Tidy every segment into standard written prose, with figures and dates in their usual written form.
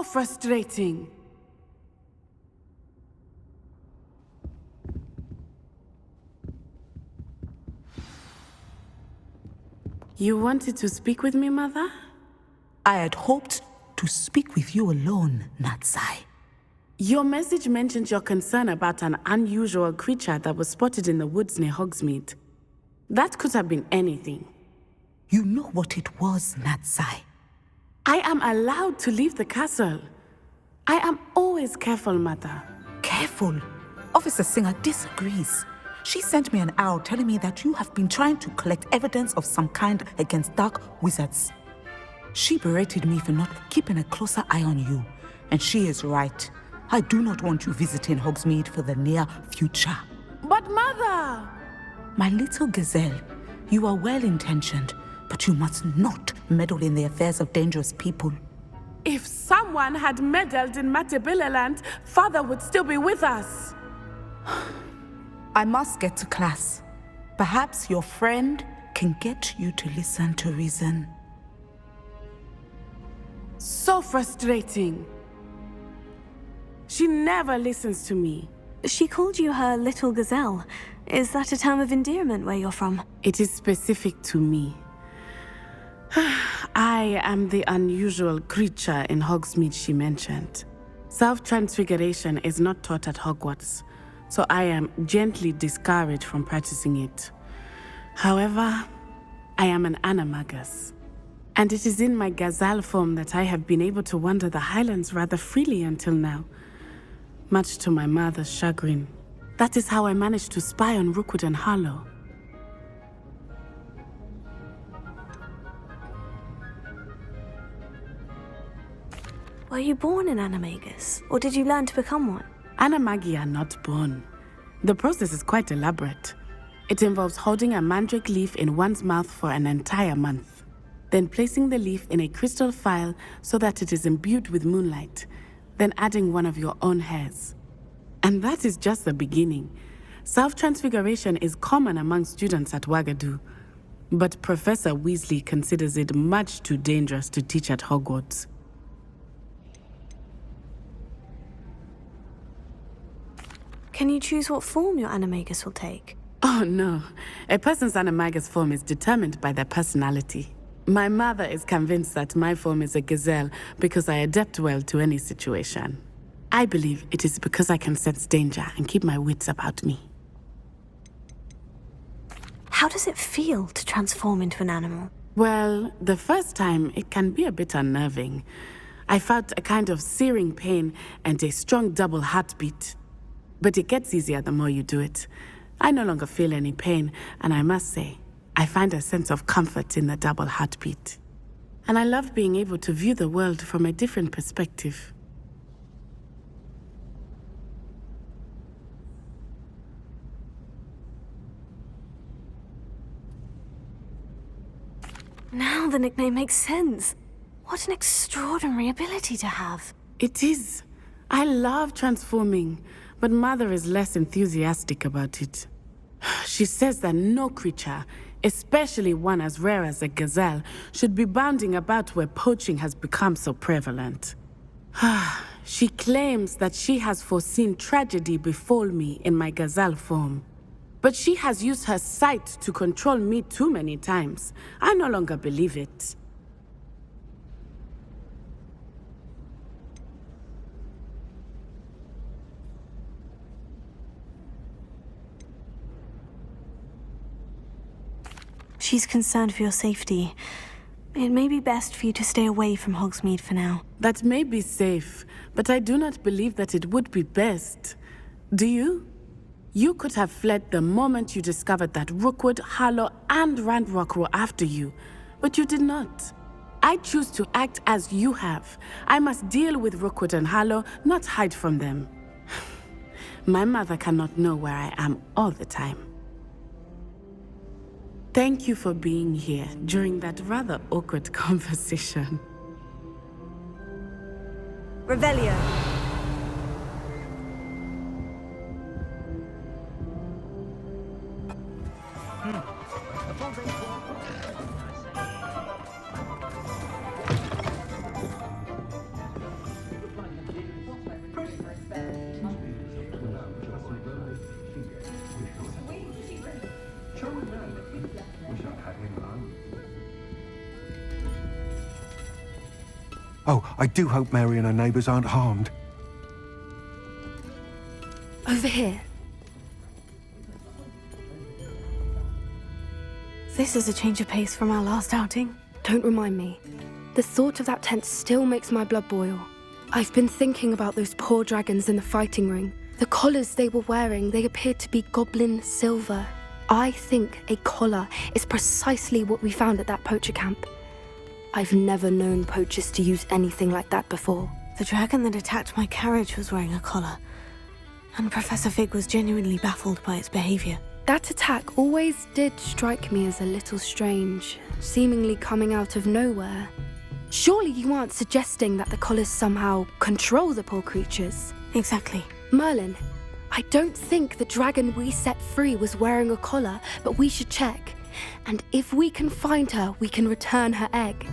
So frustrating. You wanted to speak with me, Mother? I had hoped to speak with you alone, Natsai. Your message mentioned your concern about an unusual creature that was spotted in the woods near Hogsmeade. That could have been anything. You know what it was, Natsai. I am allowed to leave the castle. I am always careful, Mother. Careful. Officer Singer disagrees. She sent me an owl telling me that you have been trying to collect evidence of some kind against dark wizards. She berated me for not keeping a closer eye on you, and she is right. I do not want you visiting Hogsmeade for the near future. But Mother! My little gazelle, you are well-intentioned, but you must not meddle in the affairs of dangerous people. If someone had meddled in Matabeleland, Father would still be with us. I must get to class. Perhaps your friend can get you to listen to reason. So frustrating. She never listens to me. She called you her little gazelle. Is that a term of endearment where you're from? It is specific to me. I am the unusual creature in Hogsmeade she mentioned. Self-transfiguration is not taught at Hogwarts, so I am gently discouraged from practicing it. However, I am an animagus, and it is in my gazelle form that I have been able to wander the Highlands rather freely until now, much to my mother's chagrin. That is how I managed to spy on Rookwood and Harlow. Were you born an animagus, or did you learn to become one? Animagi are not born. The process is quite elaborate. It involves holding a mandrake leaf in one's mouth for an entire month, then placing the leaf in a crystal phial so that it is imbued with moonlight, then adding one of your own hairs. And that is just the beginning. Self-transfiguration is common among students at Wagadu, but Professor Weasley considers it much too dangerous to teach at Hogwarts. Can you choose what form your animagus will take? Oh no, a person's animagus form is determined by their personality. My mother is convinced that my form is a gazelle because I adapt well to any situation. I believe it is because I can sense danger and keep my wits about me. How does it feel to transform into an animal? Well, the first time it can be a bit unnerving. I felt a kind of searing pain and a strong double heartbeat. But it gets easier the more you do it. I no longer feel any pain, and I must say, I find a sense of comfort in the double heartbeat. And I love being able to view the world from a different perspective. Now the nickname makes sense. What an extraordinary ability to have. It is. I love transforming, but Mother is less enthusiastic about it. She says that no creature, especially one as rare as a gazelle, should be bounding about where poaching has become so prevalent. She claims that she has foreseen tragedy befall me in my gazelle form. But she has used her sight to control me too many times. I no longer believe it. She's concerned for your safety. It may be best for you to stay away from Hogsmeade for now. That may be safe, but I do not believe that it would be best. Do you? You could have fled the moment you discovered that Rookwood, Harlow, and Ranrock were after you, but you did not. I choose to act as you have. I must deal with Rookwood and Harlow, not hide from them. My mother cannot know where I am all the time. Thank you for being here during that rather awkward conversation. Revelio. Oh, I do hope Mary and her neighbours aren't harmed. Over here. This is a change of pace from our last outing. Don't remind me. The thought of that tent still makes my blood boil. I've been thinking about those poor dragons in the fighting ring. The collars they were wearing, they appeared to be goblin silver. I think a collar is precisely what we found at that poacher camp. I've never known poachers to use anything like that before. The dragon that attacked my carriage was wearing a collar, and Professor Fig was genuinely baffled by its behavior. That attack always did strike me as a little strange, seemingly coming out of nowhere. Surely you aren't suggesting that the collars somehow control the poor creatures? Exactly. Merlin, I don't think the dragon we set free was wearing a collar, but we should check. And if we can find her, we can return her egg.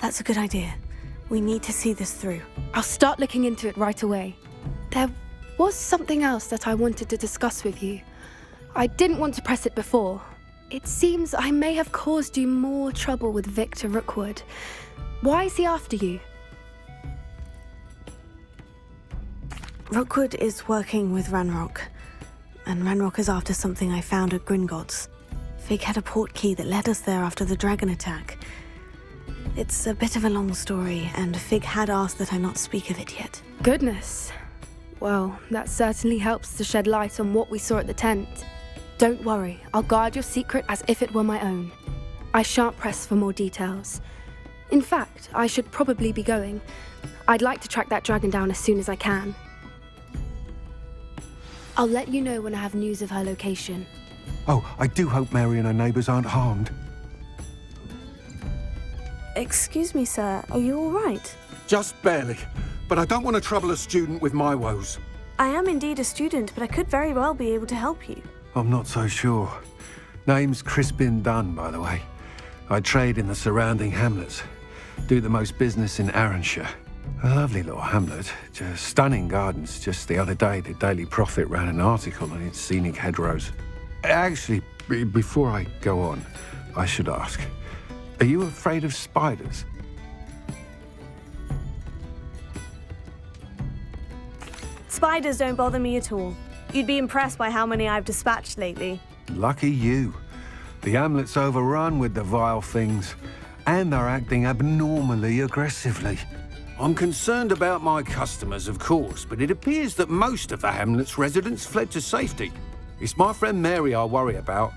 That's a good idea. We need to see this through. I'll start looking into it right away. There was something else that I wanted to discuss with you. I didn't want to press it before. It seems I may have caused you more trouble with Victor Rookwood. Why is he after you? Rookwood is working with Ranrock, and Ranrock is after something I found at Gringotts. Fig had a port key that led us there after the dragon attack. It's a bit of a long story, and Fig had asked that I not speak of it yet. Goodness. Well, that certainly helps to shed light on what we saw at the tent. Don't worry, I'll guard your secret as if it were my own. I shan't press for more details. In fact, I should probably be going. I'd like to track that dragon down as soon as I can. I'll let you know when I have news of her location. Oh, I do hope Mary and her neighbours aren't harmed. Excuse me, sir. Are you all right? Just barely. But I don't want to trouble a student with my woes. I am indeed a student, but I could very well be able to help you. I'm not so sure. Name's Crispin Dunn, by the way. I trade in the surrounding hamlets. Do the most business in Aranshire. A lovely little hamlet. Just stunning gardens. Just the other day, the Daily Prophet ran an article on its scenic hedgerows. Actually, before I go on, I should ask, are you afraid of spiders? Spiders don't bother me at all. You'd be impressed by how many I've dispatched lately. Lucky you. The hamlet's overrun with the vile things, and they're acting abnormally aggressively. I'm concerned about my customers, of course, but it appears that most of the hamlet's residents fled to safety. It's my friend Mary I worry about.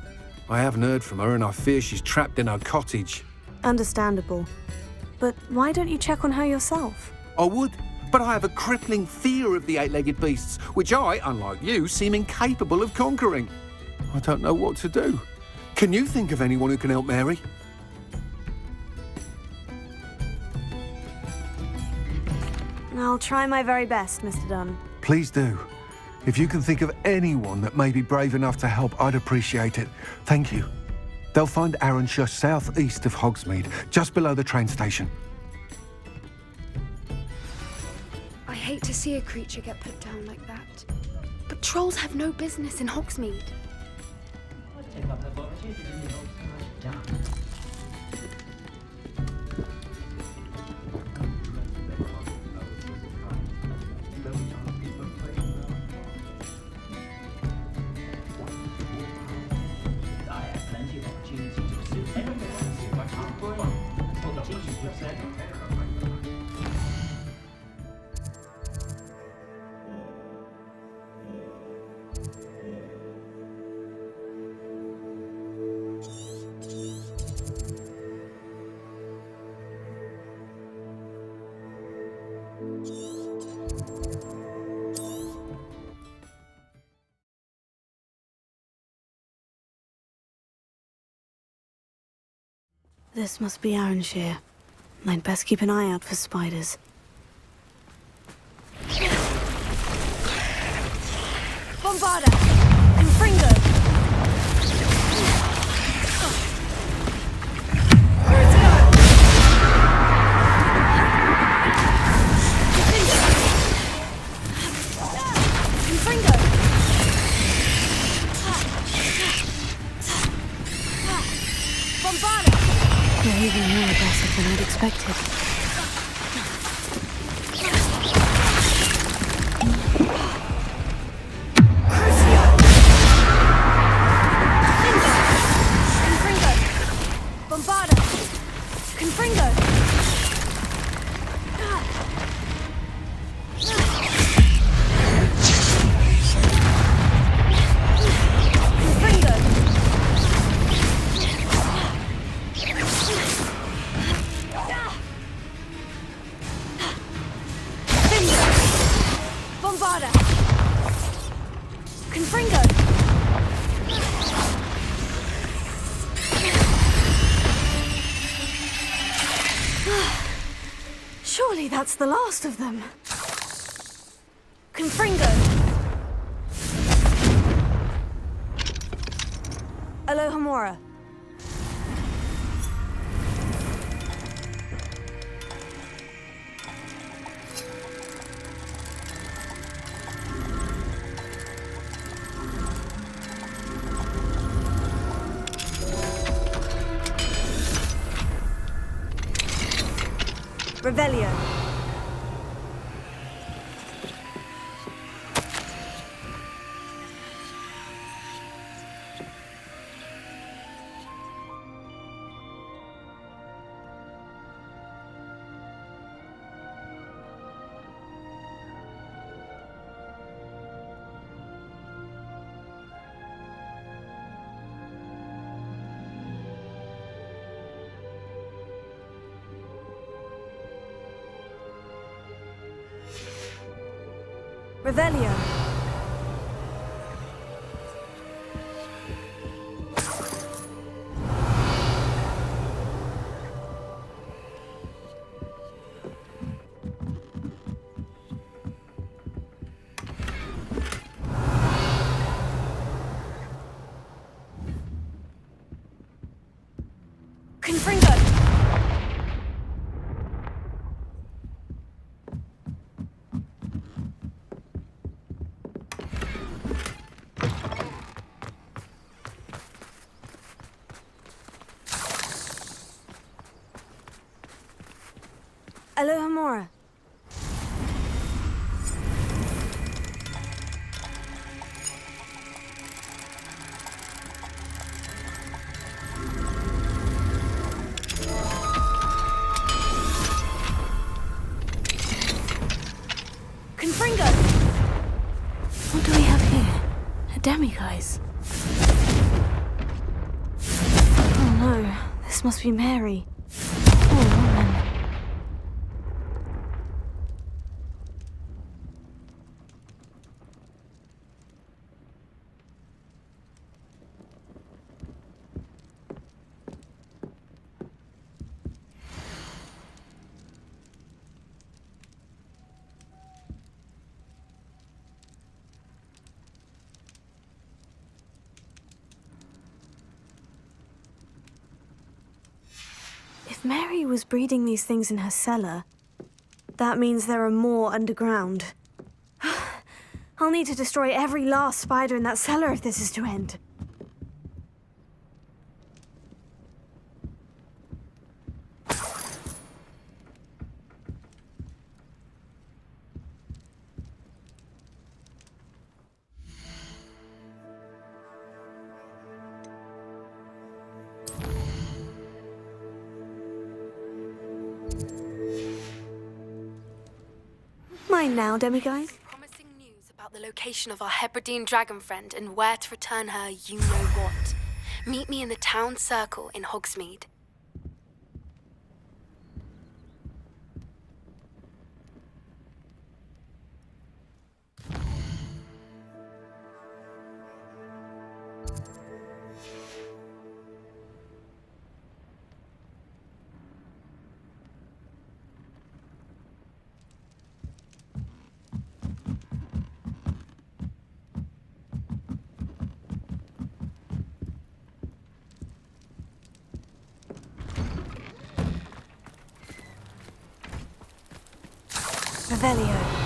I haven't heard from her, and I fear she's trapped in her cottage. Understandable. But why don't you check on her yourself? I would, but I have a crippling fear of the eight-legged beasts, which I, unlike you, seem incapable of conquering. I don't know what to do. Can you think of anyone who can help Mary? I'll try my very best, Mr. Dunn. Please do. If you can think of anyone that may be brave enough to help, I'd appreciate it. Thank you. They'll find Aranshire southeast of Hogsmeade, just below the train station. I hate to see a creature get put down like that. But trolls have no business in Hogsmeade. This must be Aranshire. I'd best keep an eye out for spiders. Bombarda! Confringo! Confringo! Bombarda! You're even more aggressive than I'd expected. Surely that's the last of them. Confringo! Alohomora. Revelio. Revelio. Confringo. Alohomora. Confringo! What do we have here? A demiguise? Oh no, this must be Mary. Poor woman. If Mary was breeding these things in her cellar, That means there are more underground. I'll need to destroy every last spider in that cellar if this is to end. Mine now, demiguise. Promising news about the location of our Hebridean dragon friend and where to return her you know what. Meet me in the town circle in Hogsmeade. Revelio.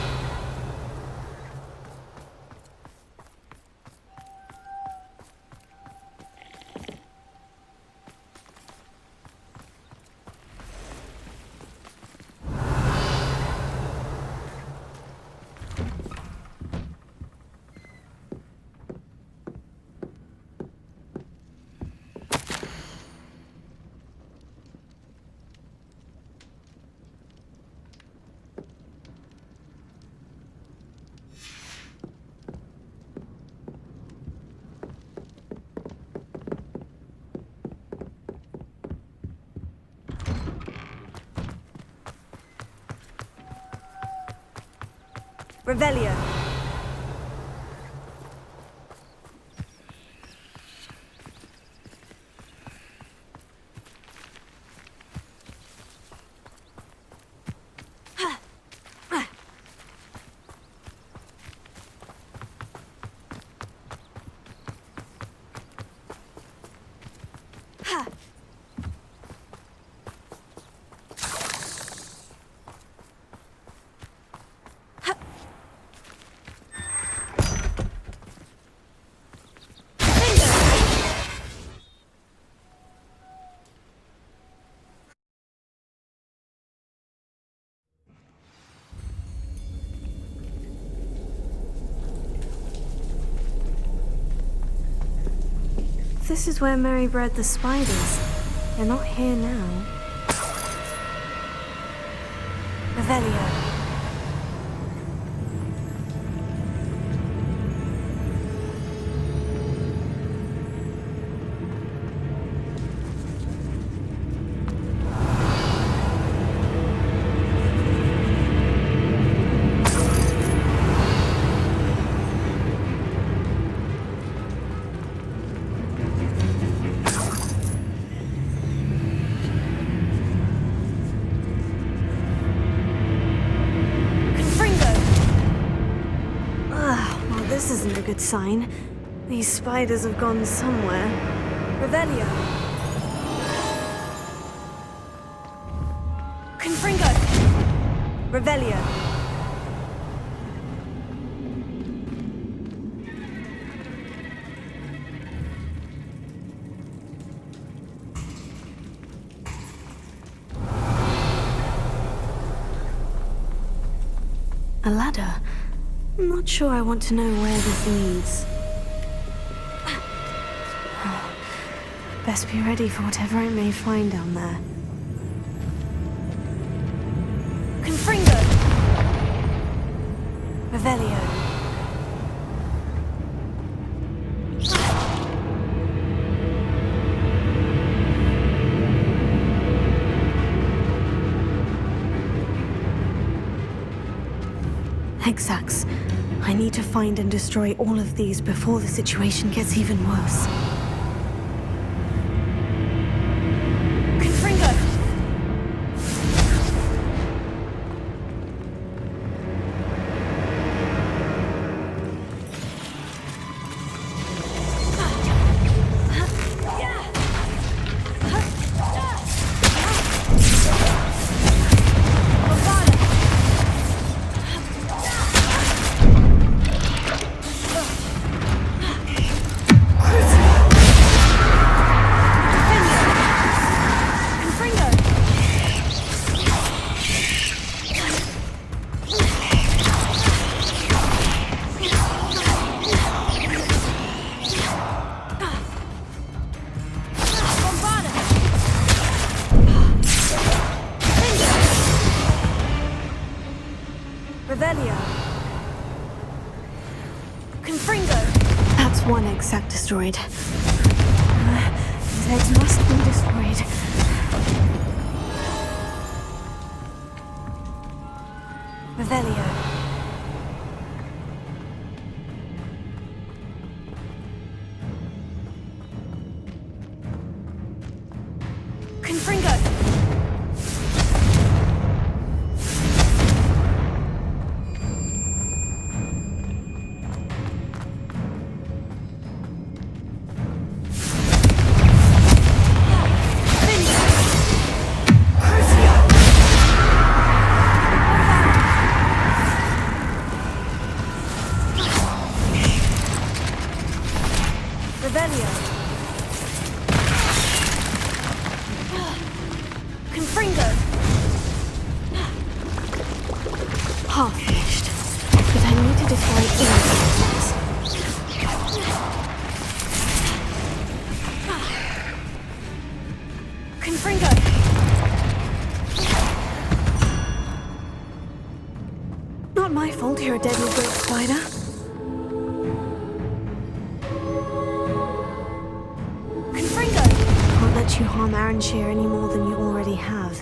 Revelio. This is where Mary bred the spiders. They're not here now. Revelio. This isn't a good sign. These spiders have gone somewhere. Revelio. Confringo. Revelio. A ladder. I'm not sure I want to know where this leads. Best be ready for whatever I may find down there. Confringo! Revelio. Hexax. I need to find and destroy all of these before the situation gets even worse. Confringo! Revelio. Confringo. That's one exact destroyed. These eggs must be destroyed. Revelio. Confringo. Revelio. Confringo. Half finished, but I need to destroy all of these. Confringo. Not my fault you're a deadly great spider. Can't let you harm Aranshire any more than you already have.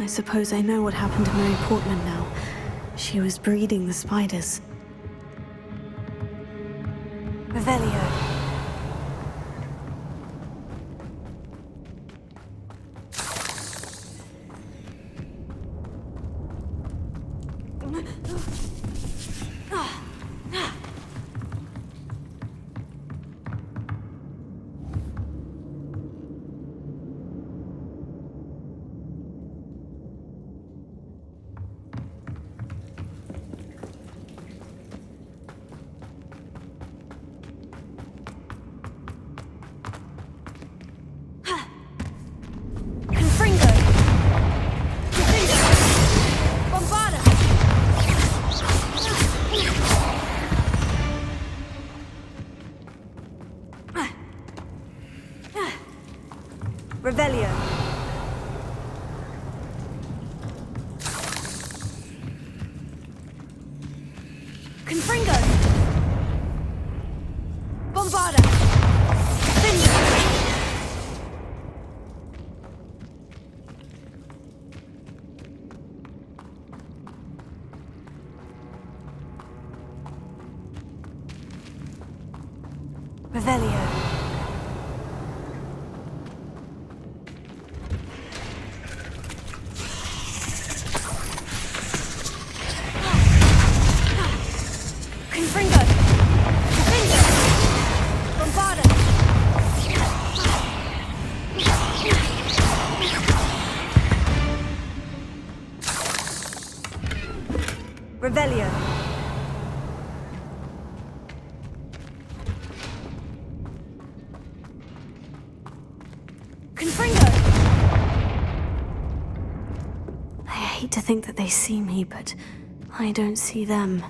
suppose I know what happened to Mary Portman now. She was breeding the spiders. Revelio. Revelio. Confringo. Bombarda. Revelio. Revelio. Confringo. I hate to think that they see me, but I don't see them.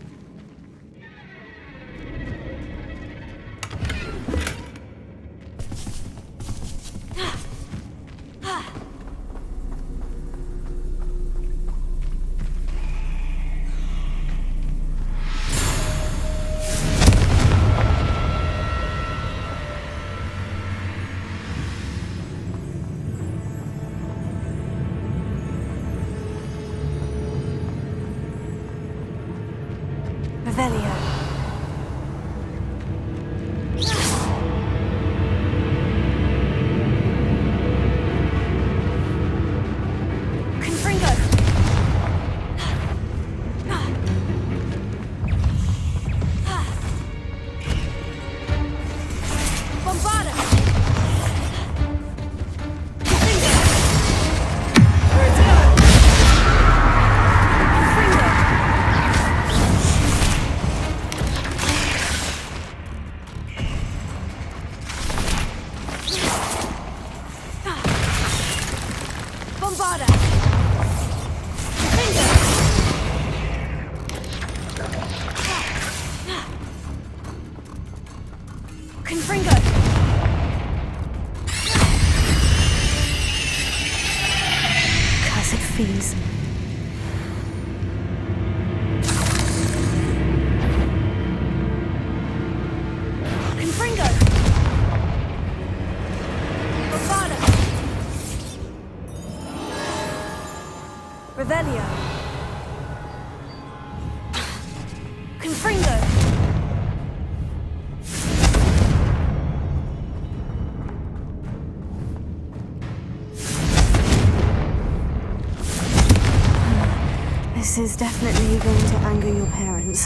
Revelio. Confringo. Bombarda. Bombarda! Confringo! Cursed fiends. Confringo! Bombarda! Revelio. Confringo. This is definitely going to anger your parents.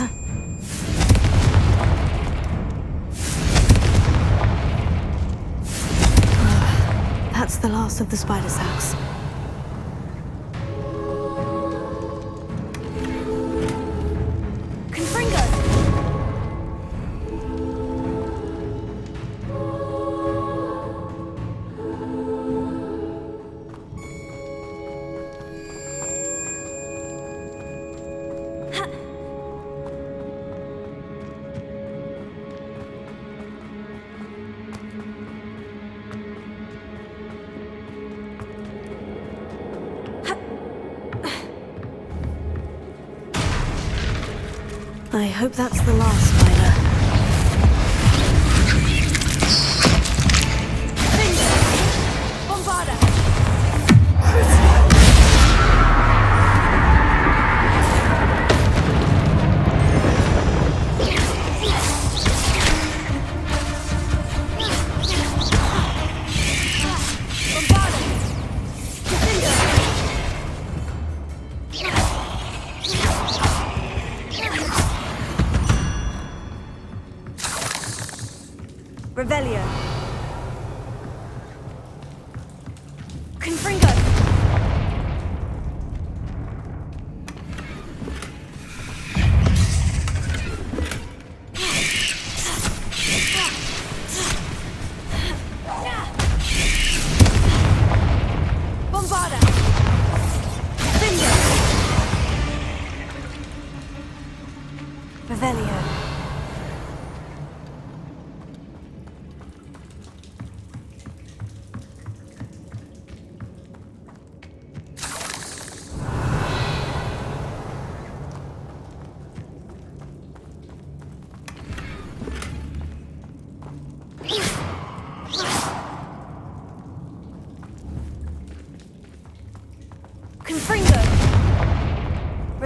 That's the last of the spider sacks. I hope that's the last spider. Bombarda!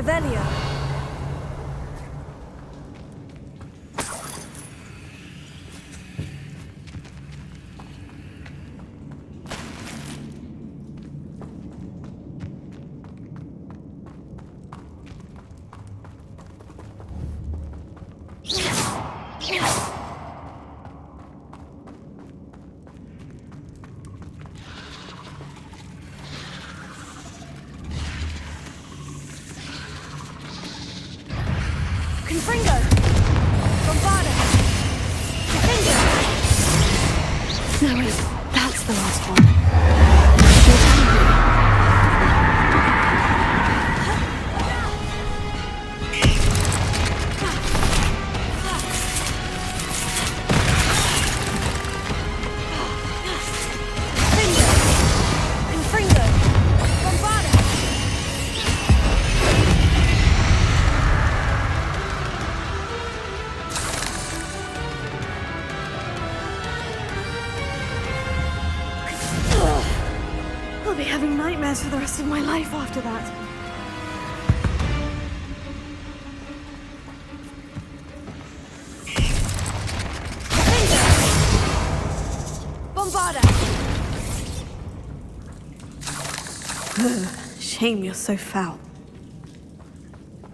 Revelio. Confringo! Bombarda! Confringo! No, wait, that's the last one. Confringo! Bombarda! I'll be having nightmares for the rest of my life after that. Bombarda! Shame you're so foul.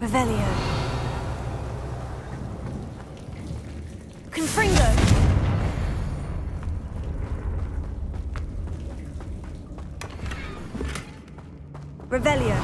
Revelio. Confringo! Revelio.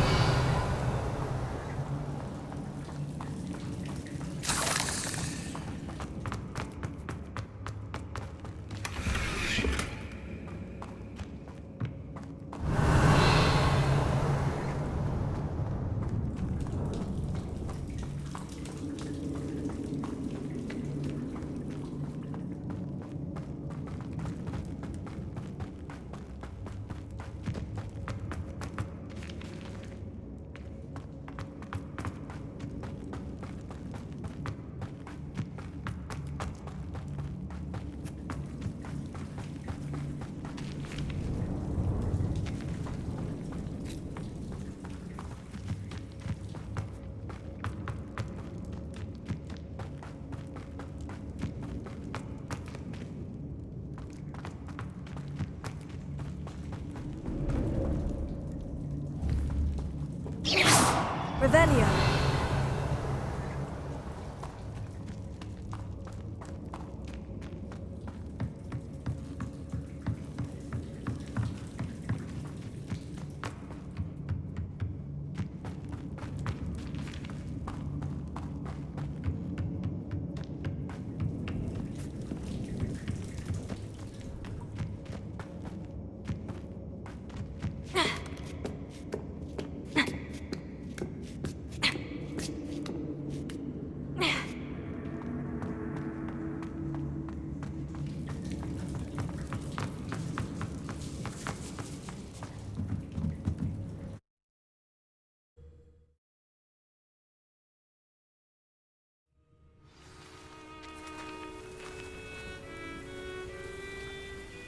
Revelio.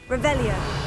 Revelio.